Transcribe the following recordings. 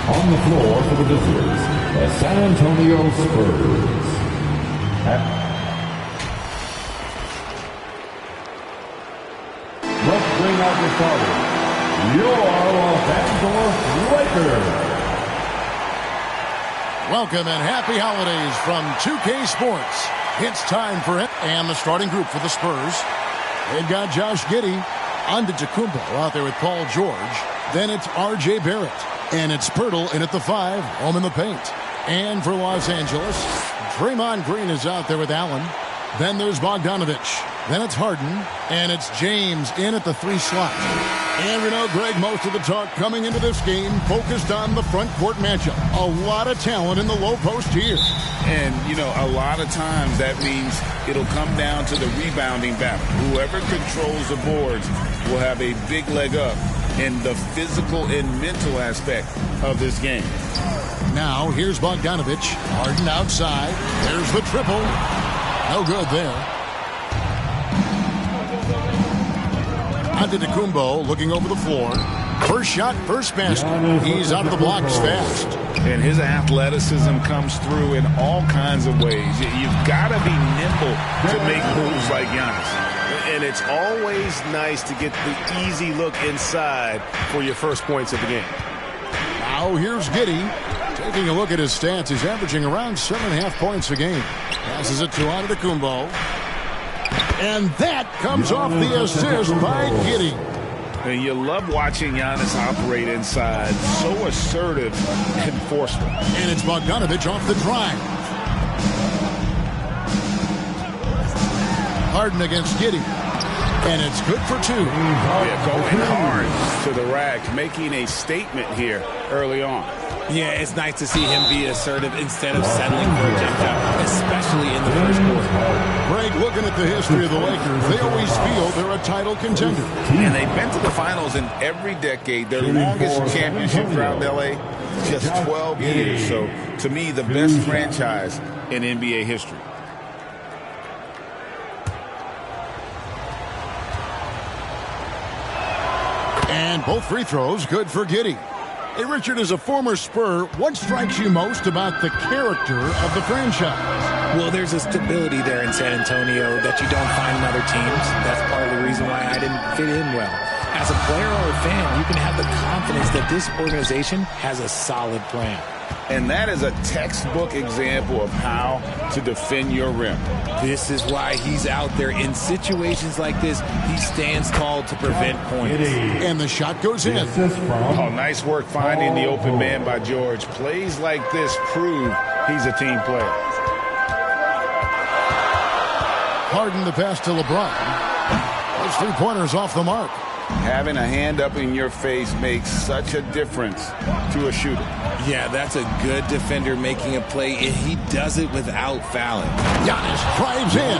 On the floor for the visitors, the San Antonio Spurs. Let's bring out the starters. Your Los Angeles Lakers. Welcome and happy holidays from 2K Sports. It's time for it. And the starting group for the Spurs. They've got Josh Giddey, Antetokounmpo out there with Paul George. Then it's R.J. Barrett. And it's Pirtle in at the 5, home in the paint. And for Los Angeles, Draymond Green is out there with Allen. Then there's Bogdanovich. Then it's Harden. And it's James in at the 3 slot. And we know, Greg, most of the talk coming into this game focused on the front court matchup. A lot of talent in the low post here. And, you know, a lot of times that means it'll come down to the rebounding battle. Whoever controls the boards will have a big leg up in the physical and mental aspect of this game. Now, here's Bogdanovich. Harden outside. There's the triple. No good there. Antetokounmpo looking over the floor. First shot, first basket. He's out of the blocks fast. And his athleticism comes through in all kinds of ways. You've got to be nimble to make moves like Giannis. And it's always nice to get the easy look inside for your first points of the game. Now here's Giddey. Taking a look at his stats, he's averaging around 7.5 points a game. Passes it to Antetokounmpo. And that comes off the assist by Giddey. And you love watching Giannis operate inside. So assertive and forceful. And it's Bogdanovich off the drive. Harden against Giddey. And it's good for 2. Yeah, going hard to the rack, making a statement here early on. Yeah, it's nice to see him be assertive instead of settling for a jump shot, especially in the first quarter. Greg, looking at the history of the Lakers, they always feel they're a title contender. And they've been to the finals in every decade. Their longest championship drought in L.A., just 12 years. So, to me, the best franchise in NBA history. And both free throws good for Giddey. Hey, Richard, as a former Spur, what strikes you most about the character of the franchise? Well, there's a stability there in San Antonio that you don't find in other teams. That's part of the reason why I didn't fit in well. As a player or a fan, you can have the confidence that this organization has a solid plan. And that is a textbook example of how to defend your rim. This is why he's out there in situations like this. He stands tall to prevent points. And the shot goes in. Oh, nice work finding the open man by George. Plays like this prove he's a team player. Harden the pass to LeBron. Those 3-pointers off the mark. Having a hand up in your face makes such a difference to a shooter. Yeah, that's a good defender making a play, and he does it without fouling. Giannis drives in.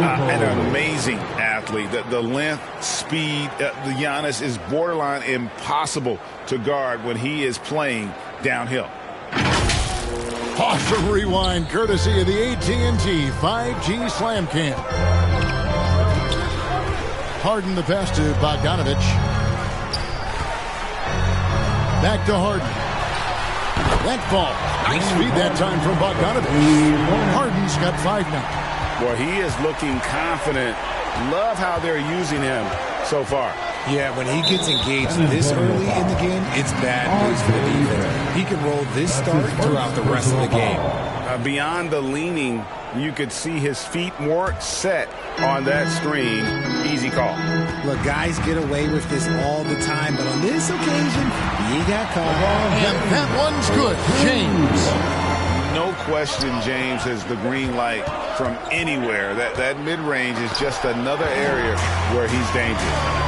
An amazing athlete. The length, speed, the Giannis is borderline impossible to guard when he is playing downhill. Awesome rewind, courtesy of the AT&T 5G Slam Cam. Harden the pass to Bogdanovich. Back to Harden. That ball. Nice feed that time from Bogdanovich. Harden's got 5 now. Well, he is looking confident. Love how they're using him so far. Yeah, when he gets engaged this early in the game, it's bad news for the defense. He can roll this start throughout the rest of the game. Beyond the leaning, you could see his feet more set on that screen. Easy call. Look, guys get away with this all the time, but on this occasion, he got caught. And that one's good. James. no question James has the green light from anywhere. That mid-range is just another area where he's dangerous.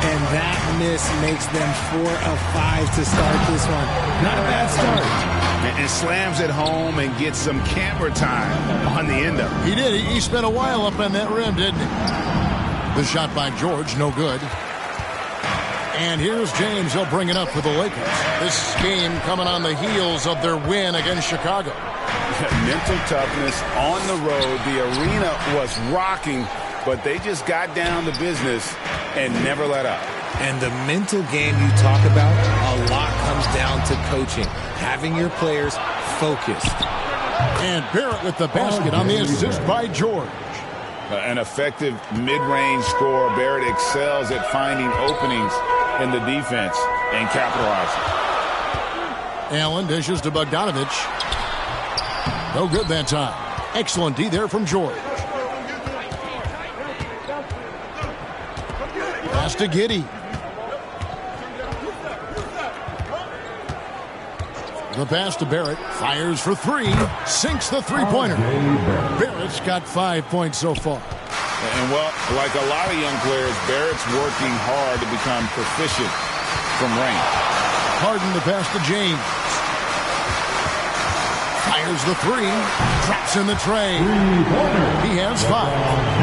And that miss makes them 4 of 5 to start this one. Not a bad start. And slams it home and gets some camera time on the end of it. He did. He spent a while up on that rim, didn't he? The shot by George, no good. And here's James. He'll bring it up for the Lakers. This game coming on the heels of their win against Chicago. Mental toughness on the road. The arena was rocking, but they just got down to business and never let up. And the mental game you talk about, a lot comes down to coaching, having your players focused. And Barrett with the basket on the assist by George. An effective mid-range scorer. Barrett excels at finding openings in the defense and capitalizing. Allen dishes to Bogdanovich. No good that time. Excellent D there from George. Pass to Giddey. The pass to Barrett. Fires for 3. Sinks the three-pointer. Barrett's got 5 points so far. And, well, like a lot of young players, Barrett's working hard to become proficient from range. Harden the pass to James. Fires the 3. Traps in the tray. He has 5.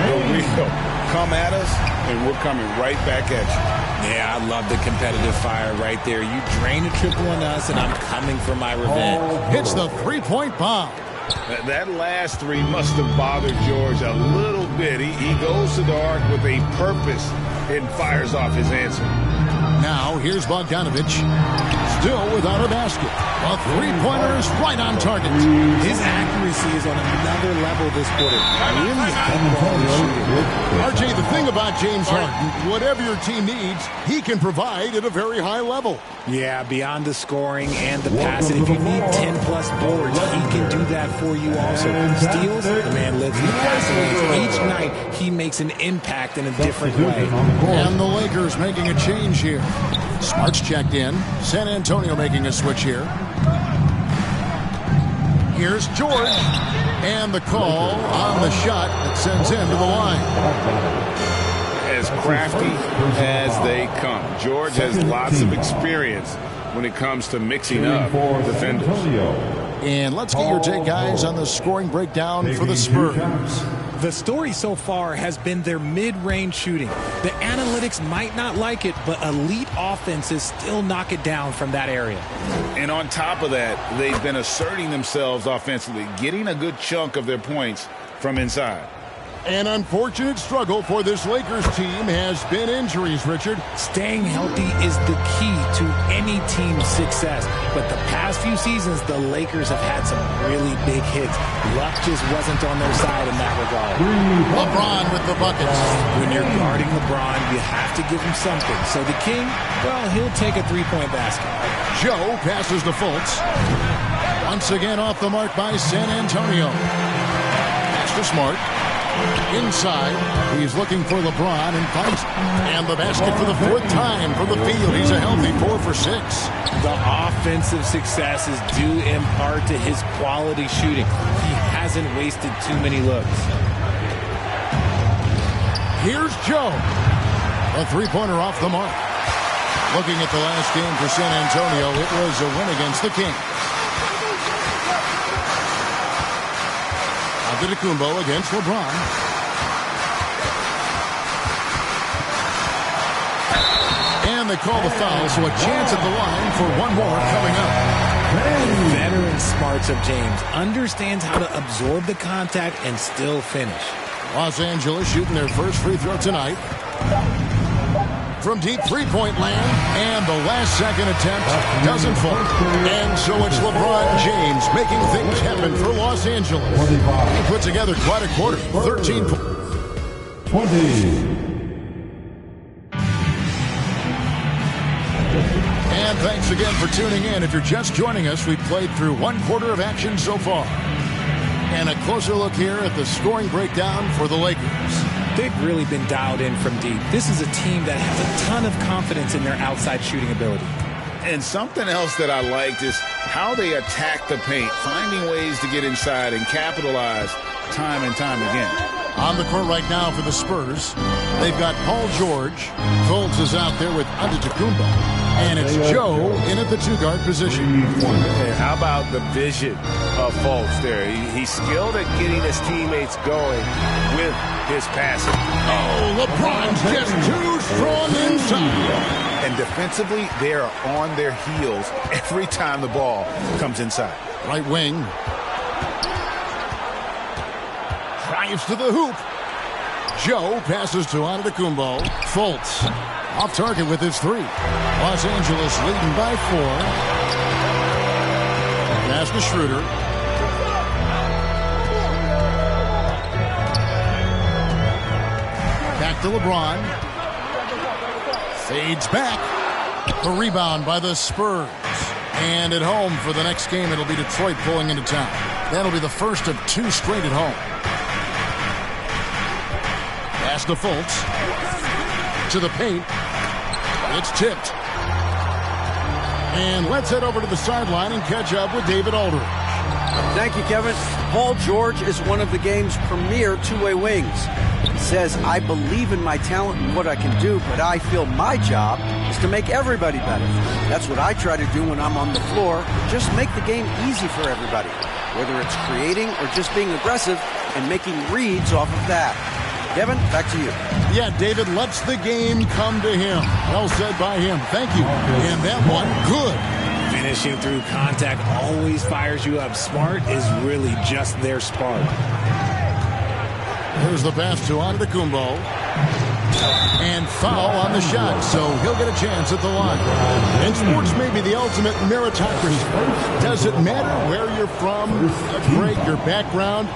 We'll come at us, and we're coming right back at you. Yeah, I love the competitive fire right there. You drain a triple on us, and I'm coming for my revenge. Hits the three-point bomb. That last 3 must have bothered George a little bit. He goes to the arc with a purpose and fires off his answer. Now, here's Bogdanovich. Still without a basket. A three-pointer is right on target. His accuracy is on another level this quarter. Really high-quality shooting. RJ, the thing about James Harden, whatever your team needs, he can provide at a very high level. Yeah, beyond the scoring and the passing, if you need 10-plus boards, he can do that for you also. Steals, the man lives in the passing lanes. Each night, he makes an impact in a different way. And the Lakers making a change here. Smart's checked in. San Antonio making a switch here. Here's George. And the call on the shot that sends him to the line. As crafty as they come. George has lots of experience when it comes to mixing up defenders. And let's get your take, guys, on the scoring breakdown for the Spurs. The story so far has been their mid-range shooting. The analytics might not like it, but elite offenses still knock it down from that area. And on top of that, they've been asserting themselves offensively, getting a good chunk of their points from inside. An unfortunate struggle for this Lakers team has been injuries, Richard. Staying healthy is the key to any team's success. But the past few seasons, the Lakers have had some really big hits. Luck just wasn't on their side in that regard. LeBron with the buckets. When you're guarding LeBron, you have to give him something. So the King, well, he'll take a three-point basket. Joe passes to Fultz. Once again off the mark by San Antonio. Pass to Smart. Inside, he's looking for LeBron and finds him. And the basket for the 4th time from the field. He's a healthy 4 for 6. The offensive success is due in part to his quality shooting. He hasn't wasted too many looks. Here's Joe. A three-pointer off the mark. Looking at the last game for San Antonio, it was a win against the Kings. Antetokounmpo against LeBron. And they call the foul, so a chance at the line for one more coming up. The veteran smarts of James understands how to absorb the contact and still finish. Los Angeles shooting their first free throw tonight. From deep three-point land, and the last-second attempt doesn't fall. And so it's LeBron James making things happen for Los Angeles. He put together quite a quarter, 13 points. 20. And thanks again for tuning in. If you're just joining us, we've played through one quarter of action so far. And a closer look here at the scoring breakdown for the Lakers. They've really been dialed in from deep. This is a team that has a ton of confidence in their outside shooting ability. And something else that I liked is how they attack the paint, finding ways to get inside and capitalize time and time again. On the court right now for the Spurs, they've got Paul George. Fultz is out there with Antetokounmpo. And it's Joe in at the two-guard position. And how about the vision of Fultz there? He's skilled at getting his teammates going with his passing. Oh, LeBron's just too strong inside. And defensively, they are on their heels every time the ball comes inside. Right wing. Drives to the hoop. Joe passes to Antetokounmpo. Fultz off target with his three. Los Angeles leading by 4. Pass to Schroeder. Back to LeBron. Fades back. The rebound by the Spurs. And at home for the next game, it'll be Detroit pulling into town. That'll be the first of 2 straight at home. Pass to Fultz. To the paint. It's tipped. And let's head over to the sideline and catch up with David Aldridge. Thank you, Kevin. Paul George is one of the game's premier two-way wings. He says, I believe in my talent and what I can do, but I feel my job is to make everybody better. That's what I try to do when I'm on the floor. Just make the game easy for everybody, whether it's creating or just being aggressive and making reads off of that. Kevin, back to you. Yeah, David lets the game come to him. Well said by him. Thank you. And that one, good. Finishing through contact always fires you up. Smart is really just their spark. Here's the pass to Antetokounmpo. And foul on the shot, so he'll get a chance at the line. And sports may be the ultimate meritocracy. Doesn't matter where you're from, your background.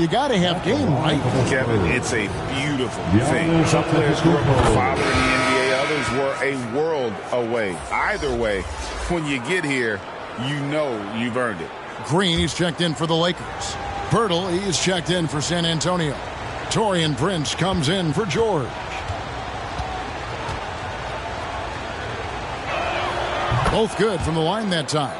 You got to have game, right? Kevin, it's a beautiful thing. Some players grew up with a father in the NBA. Others were a world away. Either way, when you get here, you know you've earned it. Green, he's checked in for the Lakers. Pirtle, he's checked in for San Antonio. Taurean Prince comes in for George. Both good from the line that time.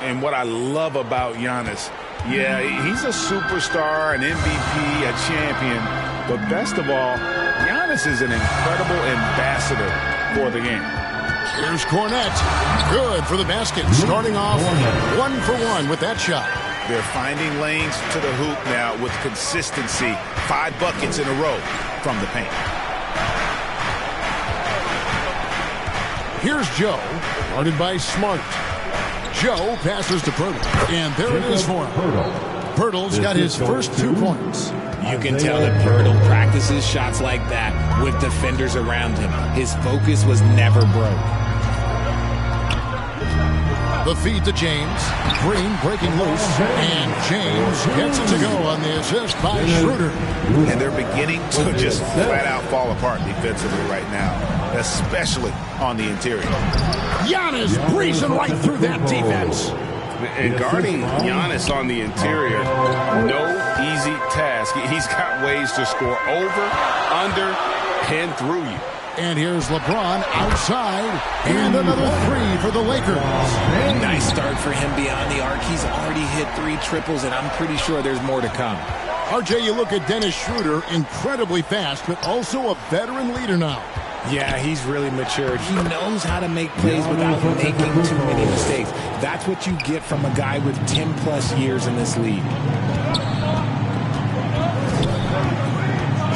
And what I love about Giannis, yeah, he's a superstar, an MVP, a champion. But best of all, Giannis is an incredible ambassador for the game. Here's Cornette. Good for the basket. Starting off 1 for 1 with that shot. They're finding lanes to the hoop now with consistency. 5 buckets in a row from the paint. Here's Joe, guarded by Smart. Joe passes to Pirtle, and there it is for him. Pirtle's got his first 2 points. You can tell that Pirtle practices shots like that with defenders around him. His focus was never broke. The feed to James. Green breaking loose, and James gets it to go on the assist by Schroeder. And they're beginning to just flat out fall apart defensively right now, especially on the interior. Giannis breezing right through that defense. And guarding Giannis on the interior, no easy task. He's got ways to score over, under, and through you. And here's LeBron outside, and another 3 for the Lakers. Nice start for him beyond the arc. He's already hit 3 triples, and I'm pretty sure there's more to come. RJ, you look at Dennis Schroeder, incredibly fast, but also a veteran leader now. Yeah, he's really matured. He knows how to make plays without making too many mistakes. That's what you get from a guy with 10-plus years in this league.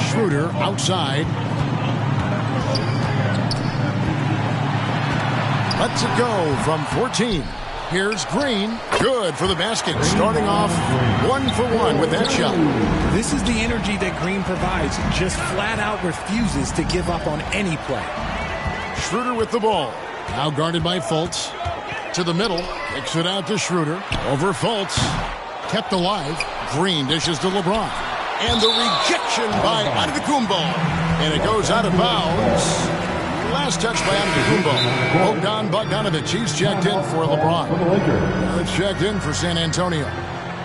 Schroeder outside. Lets it go from 14. Here's Green. Good for the basket. Starting off 1 for 1 with that shot. This is the energy that Green provides. Just flat out refuses to give up on any play. Schroeder with the ball. Now guarded by Fultz. To the middle. Kicks it out to Schroeder. Over Fultz. Kept alive. Green dishes to LeBron. And the rejection by Antetokounmpo. And it goes out of bounds. Last touch by Antetokounmpo. Bogdan Bogdanovic, he's checked in for LeBron. It's checked in for San Antonio.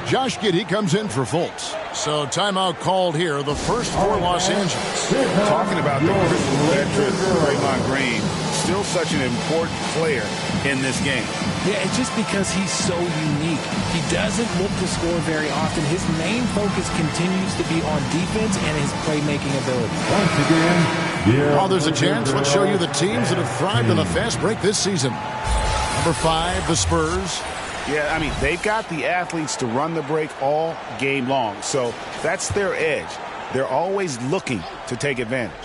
Josh Giddey comes in for Fultz. So timeout called here, the first for Los Angeles. Talking about the veteran Draymond Green, still such an important player in this game. Yeah, it's just because he's so unique. He doesn't look to score very often. His main focus continues to be on defense and his playmaking ability. Once again, While there's a chance, let's show you the teams that have thrived on a fast break this season. Number 5, the Spurs. Yeah, I mean, they've got the athletes to run the break all game long. So that's their edge. They're always looking to take advantage.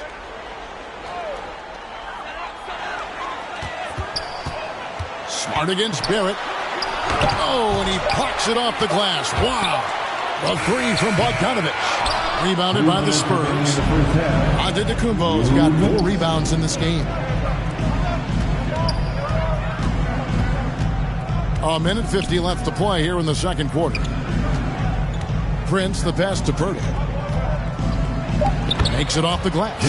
Smart against Barrett. Oh, and he pucks it off the glass. Wow. A 3 from Bogdanovich. Rebounded by the Spurs. Antetokounmpo's got 4 rebounds in this game. A minute 50 left to play here in the second quarter. Prince, the pass to Pirtle. Makes it off the glass.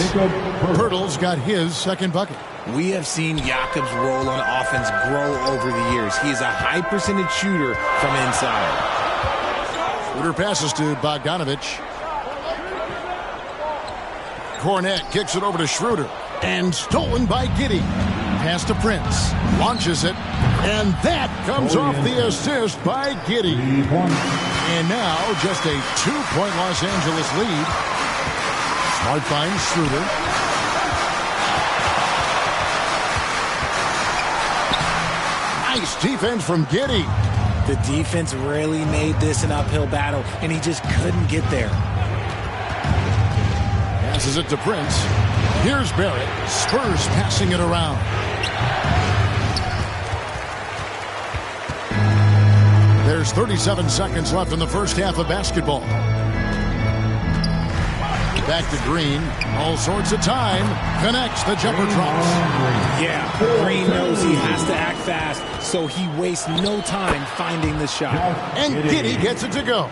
Pirtle's got his second bucket. We have seen Jakob's role on offense grow over the years. He is a high percentage shooter from inside. Schroeder passes to Bogdanovich. Cornette kicks it over to Schroeder. And stolen by Giddey. Pass to Prince. Launches it. And that comes off the assist by Giddey. And now just a 2-point Los Angeles lead. Smart finds Schroeder. Nice defense from Giddey. The defense really made this an uphill battle, and he just couldn't get there. Passes it to Prince. Here's Barrett. Spurs passing it around. There's 37 seconds left in the first half of basketball. Back to Green. All sorts of time. Connects. The jumper drops. Yeah, Green knows he has to act fast, so he wastes no time finding the shot. And Giddey gets it to go.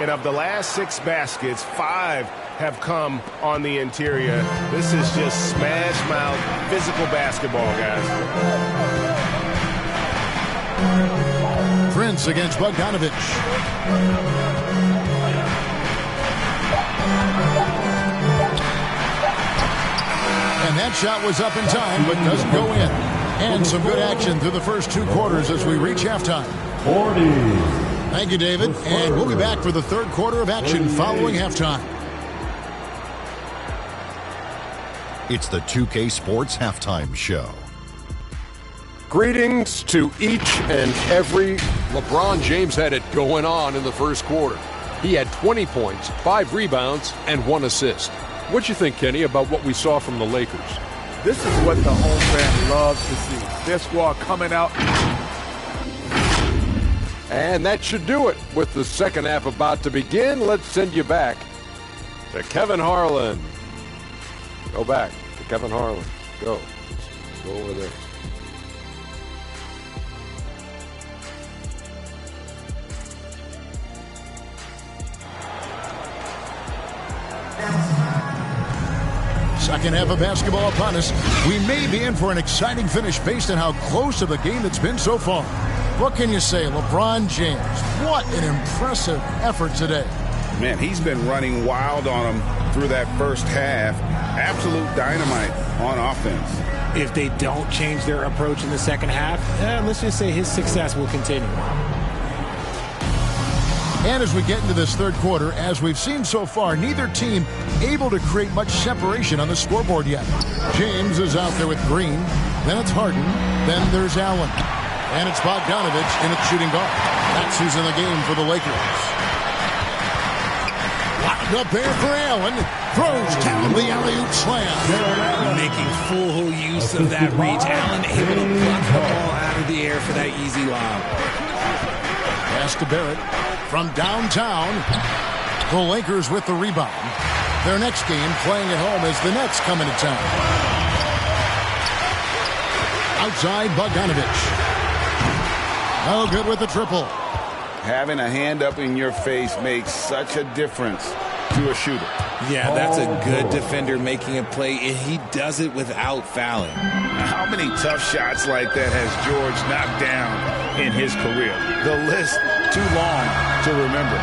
And of the last 6 baskets, 5 have come on the interior. This is just smash mouth physical basketball, guys. Prince against Bogdanovich. And that shot was up in time, but doesn't go in. And some good action through the first 2 quarters as we reach halftime. 40. Thank you, David. And we'll be back for the third quarter of action following halftime. It's the 2K Sports Halftime Show. Greetings to each and every. LeBron James had it going on in the first quarter. He had 20 points, 5 rebounds, and 1 assist. What you think, Kenny, about what we saw from the Lakers? This is what the home fan loves to see. Their squad coming out. And that should do it. With the second half about to begin, let's send you back to Kevin Harlan. Go back to Kevin Harlan. Go over there. Second half of basketball upon us. We may be in for an exciting finish based on how close of a game it's been so far. What can you say? LeBron James, what an impressive effort today. Man, he's been running wild on them through that first half. Absolute dynamite on offense. If they don't change their approach in the second half, let's just say his success will continue. And as we get into this third quarter, as we've seen so far, neither team able to create much separation on the scoreboard yet. James is out there with Green. Then it's Harden. Then there's Allen. And it's Bogdanovich in at shooting guard. That's who's in the game for the Lakers. Locked up there for Allen. Throws down the alley-oop slam. Making full use of that reach. Allen able to punch the ball out of the air for that easy lob. Pass to Barrett. From downtown, the Lakers with the rebound. Their next game playing at home as the Nets come into town. Outside, Bogdanovich. No good with the triple. Having a hand up in your face makes such a difference to a shooter. Yeah, that's a good defender making a play, and he does it without fouling. How many tough shots like that has George knocked down in his career? The list too long to remember.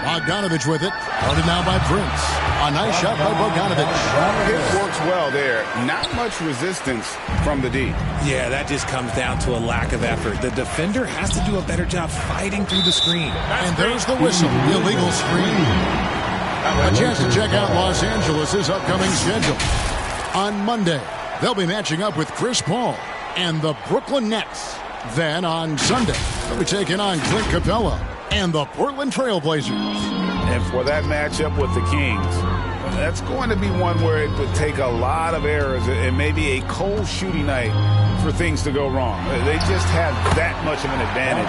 Bogdanovich with it. Guarded now by Prince. A nice shot by Bogdanovich. It works well there. Not much resistance from the D. Yeah, that just comes down to a lack of effort. The defender has to do a better job fighting through the screen. And there's the whistle. The illegal screen. A chance to check out Los Angeles' upcoming schedule. On Monday, they'll be matching up with Chris Paul and the Brooklyn Nets. Then on Sunday, they'll be taking on Clint Capella and the Portland Trail Blazers. And for that matchup with the Kings, that's going to be one where it would take a lot of errors and maybe a cold shooting night for things to go wrong. They just have that much of an advantage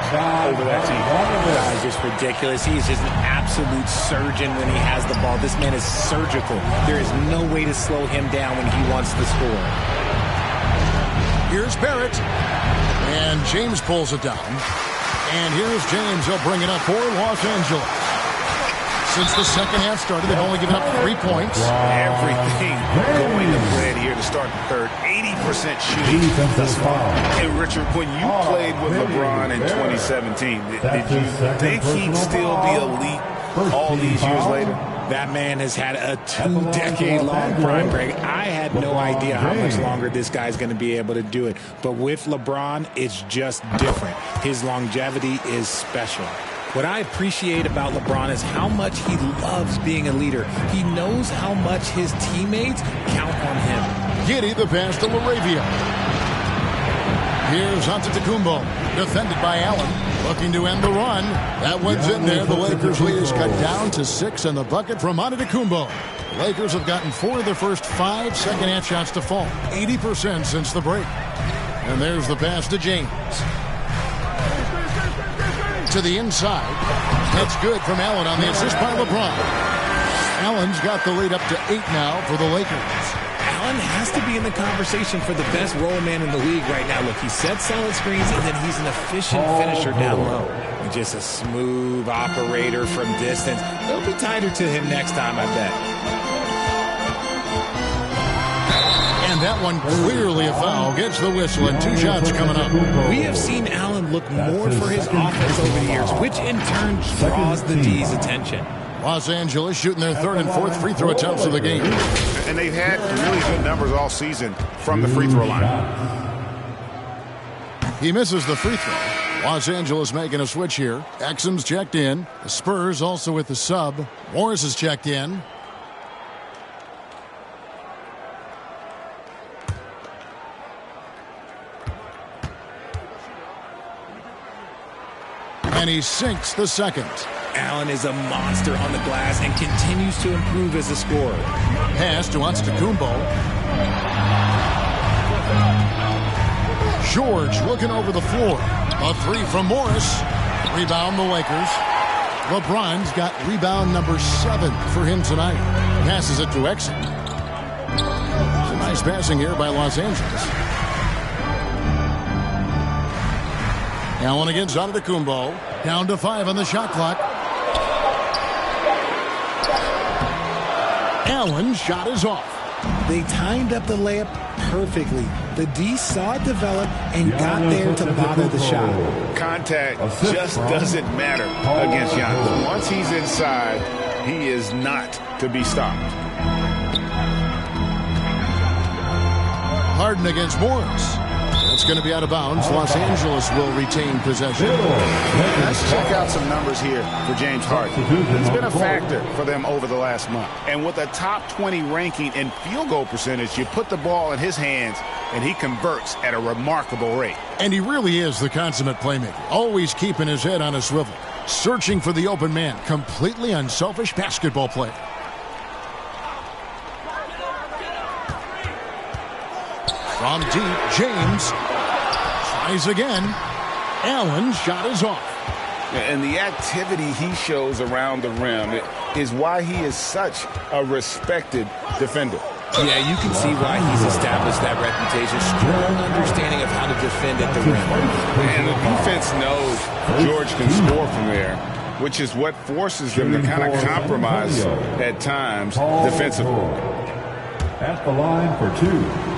over that team. That's just ridiculous. He's just an absolute surgeon when he has the ball. This man is surgical. There is no way to slow him down when he wants to score. Here's Barrett. And James pulls it down. And here's James. He'll bring it up for Los Angeles. Since the second half started, they've only given up 3 points. Everything going to plan here to start the third. 80% shooting thus far. And Richard, when you played with LeBron in 2017, did you think he'd still be elite all these years later? That man has had a 2-decade-long prime break. I had no idea how much longer this guy's going to be able to do it. But with LeBron, it's just different. His longevity is special. What I appreciate about LeBron is how much he loves being a leader. He knows how much his teammates count on him. Giddey the pass to LaRavia. Here's Antetokounmpo, defended by Allen, looking to end the run. That one's in there. The Lakers lead is cut down to 6, and the bucket from Antetokounmpo. Lakers have gotten 4 of their first 5 second-half shots to fall, 80% since the break. And there's the pass to James. To the inside. That's good from Allen on the assist by LeBron. Allen's got the lead up to 8 now for the Lakers. Allen has to be in the conversation for the best roll man in the league right now. Look, he sets solid screens, and then he's an efficient finisher down low. And just a smooth operator from distance. They'll be tighter to him next time, I bet. And that one clearly a foul. Gets the whistle, and 2 shots coming up. We have seen Allen look more for his offense over the years, which in turn draws the D's attention. Los Angeles shooting their 3rd and 4th free throw attempts of the game. And they've had really good numbers all season from the free throw line. He misses the free throw. Los Angeles making a switch here. Exum's checked in. The Spurs also with the sub. Morris is checked in. And he sinks the second. Allen is a monster on the glass and continues to improve as a scorer. Pass to Antetokounmpo. George looking over the floor. A 3 from Morris. Rebound the Lakers. LeBron's got rebound number 7 for him tonight. Passes it to Exum. Some nice passing here by Los Angeles. Allen against Antetokounmpo. Down to 5 on the shot clock. Allen's shot is off. They timed up the layup perfectly. The D saw it develop and got there to bother the shot. Contact just doesn't matter against Giannis. Once he's inside, he is not to be stopped. Harden against Morris. It's going to be out of bounds. Los Angeles will retain possession. Let's check out some numbers here for James Harden. He's been a factor for them over the last month. And with a top 20 ranking in field goal percentage, you put the ball in his hands, and he converts at a remarkable rate. And he really is the consummate playmaker. Always keeping his head on a swivel. Searching for the open man. Completely unselfish basketball player. From deep, James tries again. Allen's shot is off. And the activity he shows around the rim is why he is such a respected defender. Yeah, you can see why he's established that reputation. Strong understanding of how to defend at the rim. And the defense knows George can score from there, which is what forces them to kind of compromise at times defensively. At the line for 2.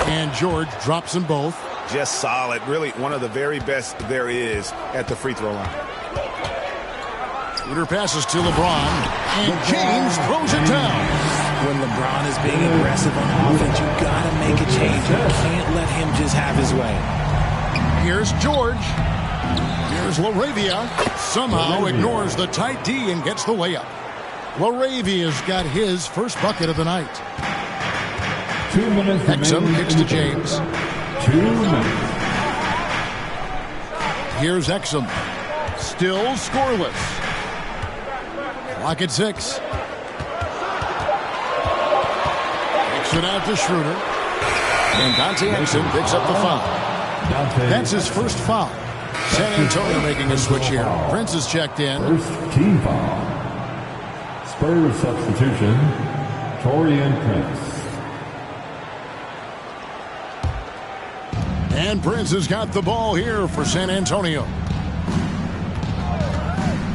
And George drops them both. just solid. Really one of the very best there is at the free throw line. Shooter passes to LeBron, and James throws it down. When LeBron is being aggressive on offense, you got to make a change. You can't let him just have his way. Here's George. Here's LaRavia. Somehow ignores the tight D and gets the layup. LaRavia's got his first bucket of the night. 2 minutes. Exum kicks to James. 2 minutes. Here's Exum. Still scoreless. Clock at 6. Kicks it out to Schroeder. And Dante Exum picks up the foul. That's his first foul. San Antonio making a switch here. Prince is checked in. First team foul. Spurs substitution. Torian Prince. And Prince has got the ball here for San Antonio.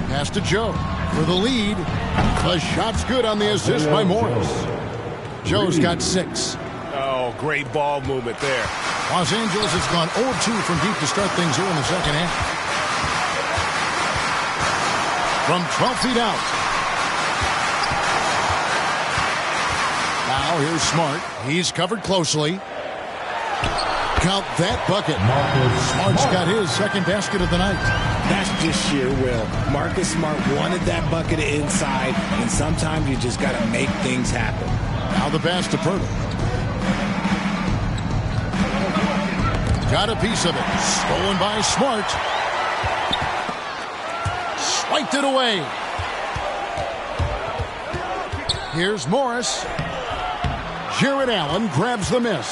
Pass to Joe for the lead. The shot's good on the assist by Morris. Joe's got 6. Oh, great ball movement there. Los Angeles has gone 0-2 from deep to start things here in the second half. From 12 feet out. Now here's Smart. He's covered closely. Count that bucket. Smart's got his second basket of the night. That's just sheer will. Marcus Smart wanted that bucket inside, and sometimes you just got to make things happen. Now the pass to Pirtle. Got a piece of it. Stolen by Smart. Swiped it away. Here's Morris. Jared Allen grabs the miss.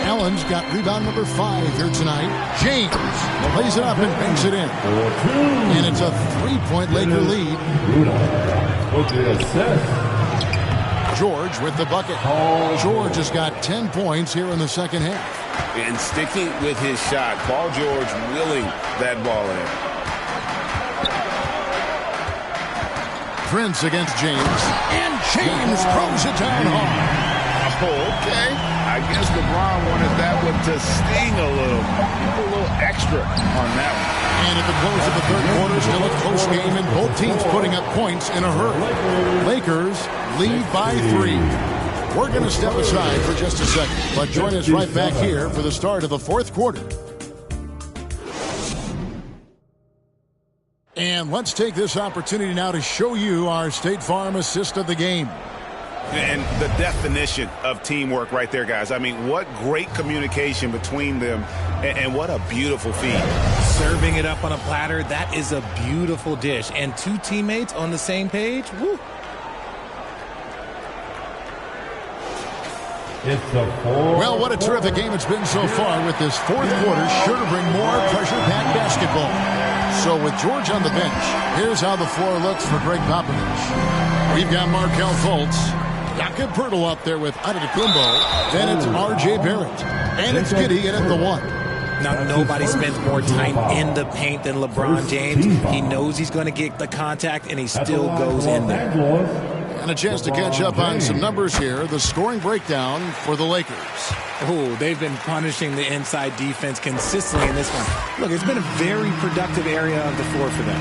Allen's got rebound number 5 here tonight. James plays it up and banks it in. And it's a 3-point Laker lead. With the assist. George with the bucket. George has got 10 points here in the second half. And sticking with his shot, Paul George willing that ball in. Prince against James. And James throws it down hard. Oh, okay. I guess LeBron wanted that one to sting a little extra on that one. And at the close of the third quarter, still a close game, and both teams putting up points in a hurry. Lakers lead by 3. We're going to step aside for just a second, but join us right back here for the start of the fourth quarter. And let's take this opportunity now to show you our State Farm assist of the game. And the definition of teamwork right there, guys. I mean, what great communication between them, and what a beautiful feed. Serving it up on a platter, that is a beautiful dish. And 2 teammates on the same page, woo. Well, what a terrific game it's been so far, with this fourth quarter sure to bring more pressure-packed basketball. So with George on the bench, here's how the floor looks for Greg Popovich. We've got Markelle Fultz. Jakob Poeltl up there with Antetokounmpo. Then it's R.J. Barrett. And it's Giddey in at the 1. Now, nobody spends more time in the paint than LeBron James. He knows he's going to get the contact, and he still goes in there. And a chance to catch up on some numbers here. The scoring breakdown for the Lakers. Oh, they've been punishing the inside defense consistently in this one. Look, it's been a very productive area of the floor for them.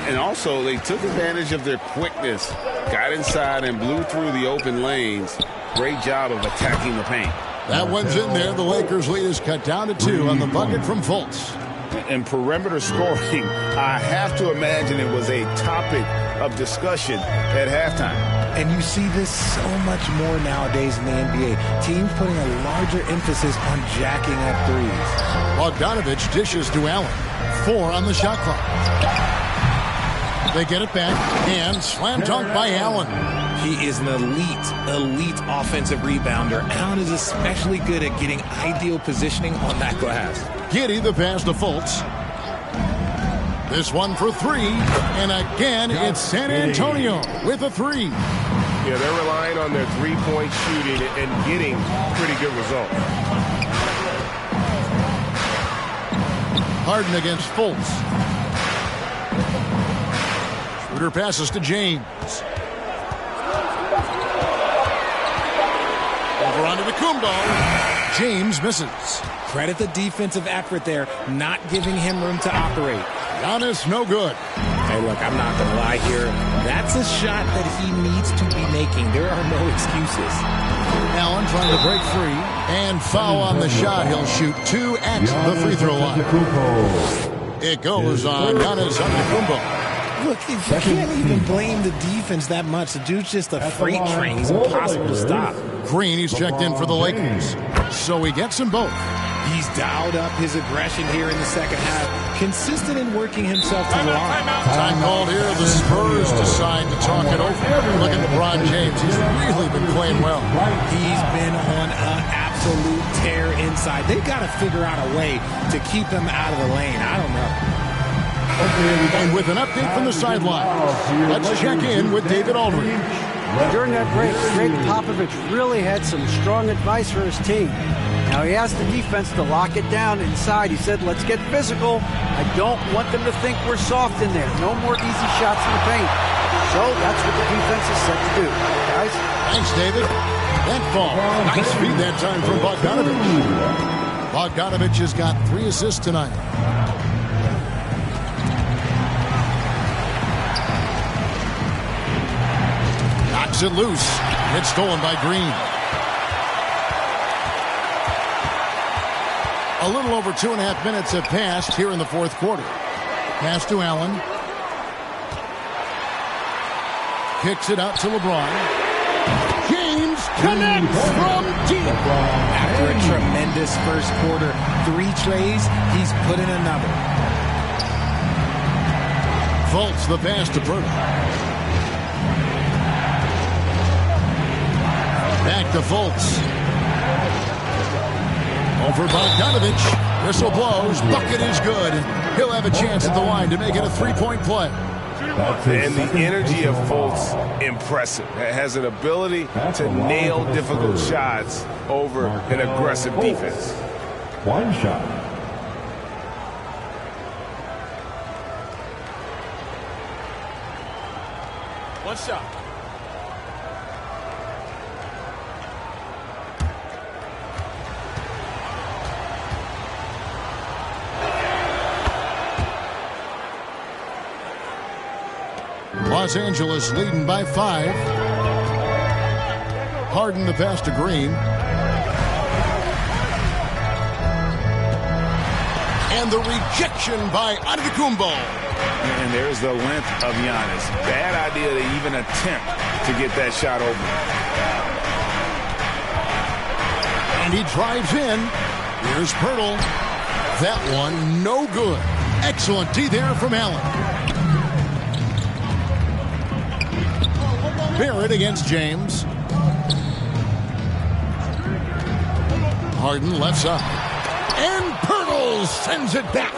And also, they took advantage of their quickness, got inside and blew through the open lanes. Great job of attacking the paint. That one's in there. The Lakers' lead is cut down to 2 on the bucket from Fultz. And perimeter scoring, I have to imagine it was a topic of discussion at halftime. And you see this so much more nowadays in the NBA. Teams putting a larger emphasis on jacking up threes. Bogdanovich dishes to Allen. 4 on the shot clock. They get it back, and slam dunk by Allen. He is an elite offensive rebounder. Allen is especially good at getting ideal positioning on that glass. Giddey the pass to Fultz. This one for 3, and again it's San Antonio with a 3. Yeah, they're relying on their three-point shooting and getting pretty good results. Harden against Fultz. Schroeder passes to James. Over onto Antetokounmpo. James misses. Credit the defensive effort there, not giving him room to operate. Giannis, no good. Hey, look, I'm not going to lie here. That's a shot that he needs to be making. There are no excuses. Allen trying to break free and foul on the shot. He'll shoot 2 at the free throw line. It goes on Giannis Antetokounmpo. Look, you can't even blame the defense that much. The dude's just a freight train. He's impossible to stop. Green, he's checked in for the Lakers. So he gets them both. He's dialed up his aggression here in the second half. Consistent in working himself to the line. Time called here. The Spurs decide to talk it over. Look at LeBron James. He's really been playing well. He's been on an absolute tear inside. They've got to figure out a way to keep him out of the lane. I don't know. And with an update from the sideline, let's check in with David Aldridge. During that break, Greg Popovich really had some strong advice for his team. Now, he asked the defense to lock it down inside. He said, let's get physical. I don't want them to think we're soft in there. No more easy shots in the paint. So that's what the defense is set to do, guys. Thanks, David. That ball. Nice feed that time from Bogdanovich. Bogdanovich has got 3 assists tonight. Knocks it loose. It's stolen by Green. A little over 2.5 minutes have passed here in the fourth quarter. Pass to Allen. Kicks it out to LeBron. James connects from deep. After a tremendous first quarter, 3 trays, he's put in another. Fultz the pass to Burton. Back to Fultz. Over Bogdanovich. Whistle blows. Bucket is good. He'll have a chance at the line to make it a 3-point play. And the energy of Fultz, impressive. Has an ability to nail difficult shots over an aggressive defense. One shot. One shot. Los Angeles leading by 5. Harden the pass to Green. And the rejection by Antetokounmpo. And there's the length of Giannis. Bad idea to even attempt to get that shot open. And he drives in. Here's Pirtle. That one no good. Excellent D there from Allen. Barrett against James. Harden left side. And Pirtle sends it back.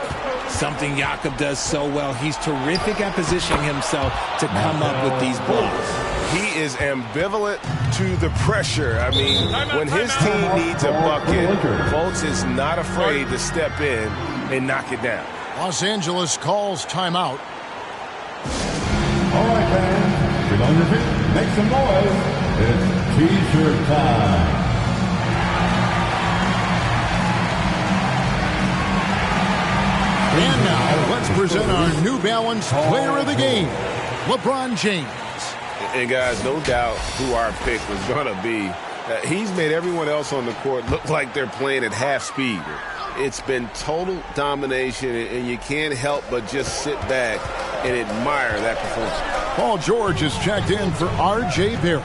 Something Jakob does so well. He's terrific at positioning himself to come up with these blocks. He is ambivalent to the pressure. I mean, when his team needs a bucket, Fultz is not afraid to step in and knock it down. Los Angeles calls timeout. All right, fans. Get on your feet. Make some noise. It's T-shirt time. And now, let's present our New Balance Player of the Game, LeBron James. And guys, no doubt who our pick was going to be. He's made everyone else on the court look like they're playing at half speed. It's been total domination, and you can't help but just sit back and admire that performance. Paul George is checked in for R.J. Barrett.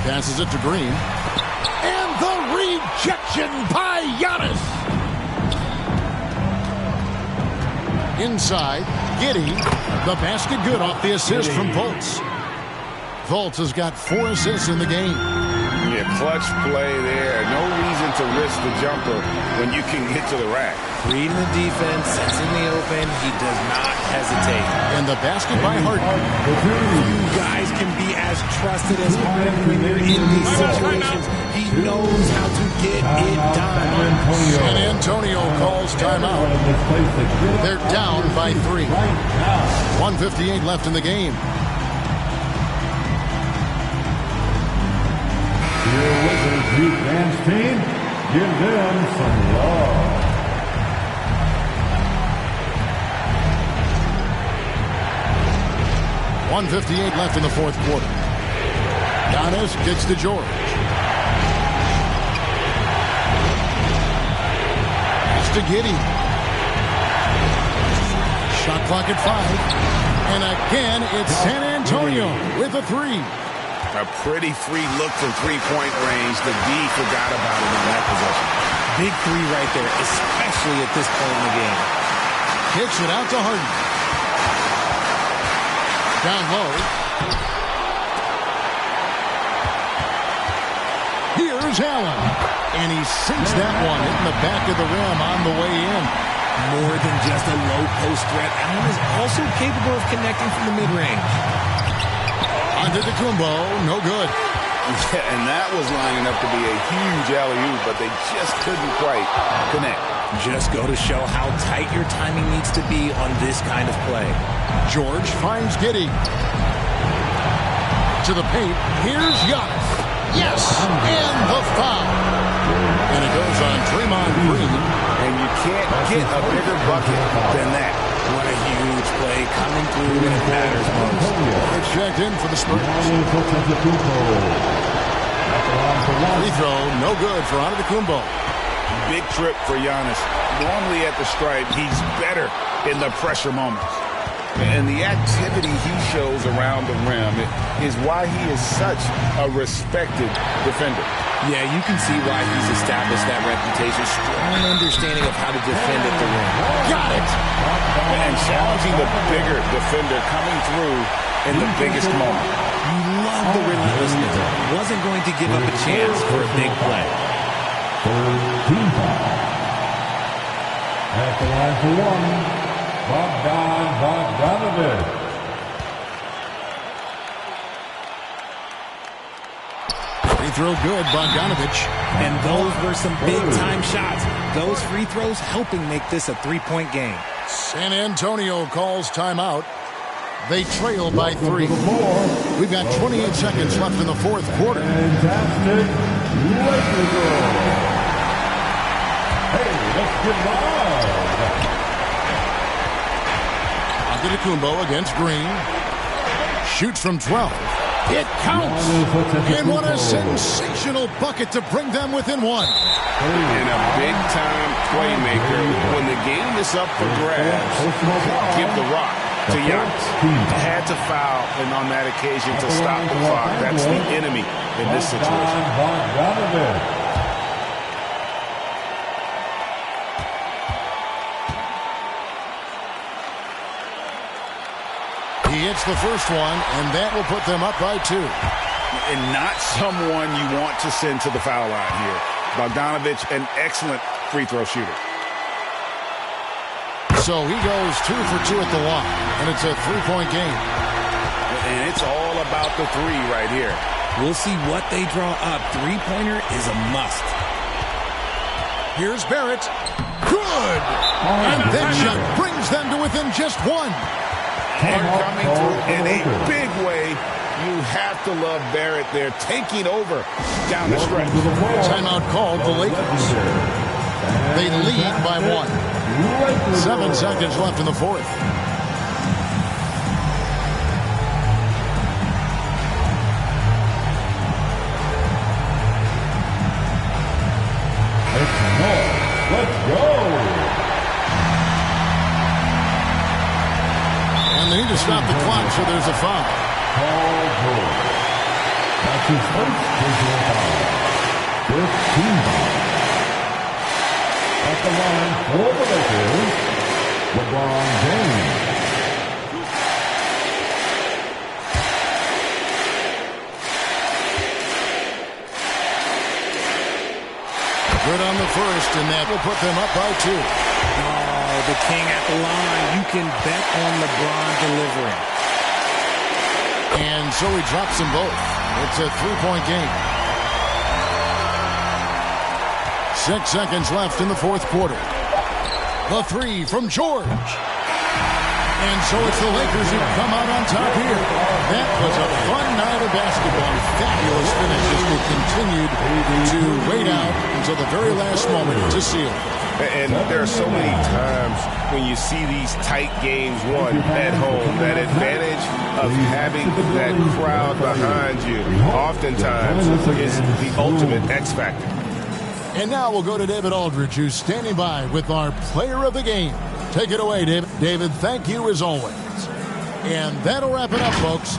Passes it to Green. And the rejection by Giannis. Inside, Giddey. The basket good off the assist from Fultz. Fultz has got 4 assists in the game. Yeah, clutch play there. No reason to risk the jumper when you can get to the rack. Reading the defense, sensing the open, he does not hesitate. And the basket by Harden. You guys can be as trusted as Harden when you're in these situations. He knows how to get it done. San Antonio calls timeout. They're down by 3. 1:58 left in the game. Your Wizards Youth Dance Team, give them some love. .158 left in the fourth quarter. Giannis gets to George. It's to Giddey. Shot clock at 5. And again, it's San Antonio with a 3. A pretty free look from three-point range. The D forgot about it on that possession. Big 3 right there, especially at this point in the game. Kicks it out to Harden. Down low. Here's Allen. And he sinks that one, hitting the back of the rim on the way in. More than just a low post threat, Allen is also capable of connecting from the mid-range. Antetokounmpo, no good. Yeah, and that was lining up to be a huge alley-oop, but they just couldn't quite connect. Just go to show how tight your timing needs to be on this kind of play. George finds Giddey. To the paint. Here's Giannis. Yes! And the foul. And it goes on Draymond Green. And you can't get a bigger bucket than that. What a huge play coming through when it matters most. It's checked in for the Spurs. Free throw, no good for Antetokounmpo. Big trip for Giannis. Normally at the stripe, he's better in the pressure moments. And the activity he shows around the rim is why he is such a respected defender. Yeah, you can see why he's established that reputation. Strong understanding of how to defend at the rim. Got it! And challenging the bigger defender coming through in the biggest moment. You love the relentlessness. Wasn't going to give up a chance for a big play. Team foul. At the line for one, Bogdanovich. Free throw good, Bogdanovich. And those were some big-time shots. Those free throws helping make this a three-point game. San Antonio calls timeout. They trail by 3. We've got 28 seconds left in the fourth quarter. Fantastic. Hey, let's get live. Antetokounmpo against Green. Shoots from 12. It counts. And what a sensational bucket to bring them within 1. And a big-time playmaker. When the game is up for grabs, give the rock to Giannis. Had to foul, and on that occasion to stop the clock. That's the enemy in this situation. He hits the first one, and that will put them up by 2. And not someone you want to send to the foul line here. Bogdanovich, an excellent free throw shooter. So he goes 2 for 2 at the line, and it's a 3-point game. And it's all about the 3 right here. We'll see what they draw up. Three-pointer is a must. Here's Barrett. Good! And that shot brings them to within just 1. They're coming through in a big way. You have to love Barrett there, taking over down the stretch. Timeout called the Lakers. They lead by 1. 7 seconds left in the fourth. Let's go. And they need to stop the clock, so there's a foul. Paul George. That's his first personal foul. 15 foul. At the line for the Lakers, LeBron James. Good on the first, and that will put them up by 2. Oh, the king at the line. You can bet on LeBron delivering. And so he drops them both. It's a 3-point game. 6 seconds left in the fourth quarter. The 3 from George. And so it's the Lakers who come out on top here. That was a fun night of basketball. Fabulous finish as they continued to wait out until the very last moment to seal. And there are so many times when you see these tight games won at home, that advantage of having that crowd behind you oftentimes is the ultimate X factor. And now we'll go to David Aldridge, who's standing by with our player of the game. Take it away, David. David, thank you as always. And that'll wrap it up, folks.